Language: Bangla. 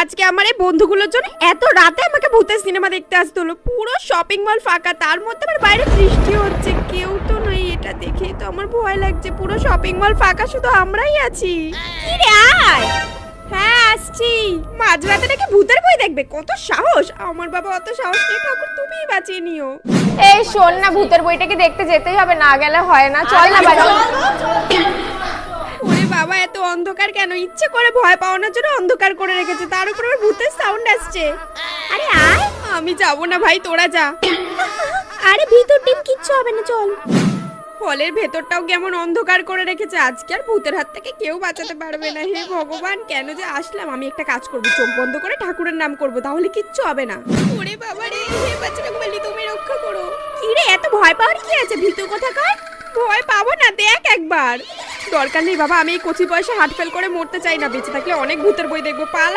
আজকে আমার এই বন্ধুগুলোর জন্য এত রাতে আমাকে ভূতের সিনেমা দেখতে আসতে হলো। পুরো শপিং মল ফাঁকা, তার মধ্যে আবার বাইরে বৃষ্টি হচ্ছে, কেউ তো নেই। এটা দেখেই তো আমার ভয় লাগছে, পুরো শপিং মল ফাঁকা, শুধু আমরাই আছি। কি রে আয়। হ্যাঁ আসছি। মাঝরাতে নাকি ভূতের বই দেখবে, কত সাহস! আমার বাবা অত সাহস নেই, ঠাকুর তুমিই বাঁচিয়ে নিও। এই শোন না, ভূতের বইটাকে দেখতে যেতেই হবে, না গেলে হয় না, চল না বাড়ি। ওরে বাবা, এত অন্ধকার কেন? ইচ্ছে করে ভয় পাওয়ানোর জন্য অন্ধকার করে রেখেছে, তার উপর আবার ভূতের সাউন্ড আসছে। আরে আয়। আমি যাব না ভাই, তোরা যা। আরে ভিতর টিম কিচ্ছু হবে না, চল। হলের ভেতরটাও কেমন অন্ধকার করে রেখেছে, আজকে আর ভূতের হাত থেকে কেউ বাঁচাতে পারবে না। হে ভগবান, কেন যে আসলাম। আমি একটা কাজ করব, চোখ বন্ধ করে ঠাকুরের নাম করব, তাহলে কিচ্ছু হবে না। ওরে বাবা রে, হে বাচ্চাগুলি তুমি রক্ষা করো। কি রে, এত ভয় পাওয়ার কি আছে? ভীতু কোথাকার। ভয় পাবো না, দেখ একবার। দরকার নেই বাবা, আমি এই কচি বয়সে হার্ট ফেল করে মরতে চাই না। বেঁচে থাকলে অনেক ভূতের বই দেখবো, পালা।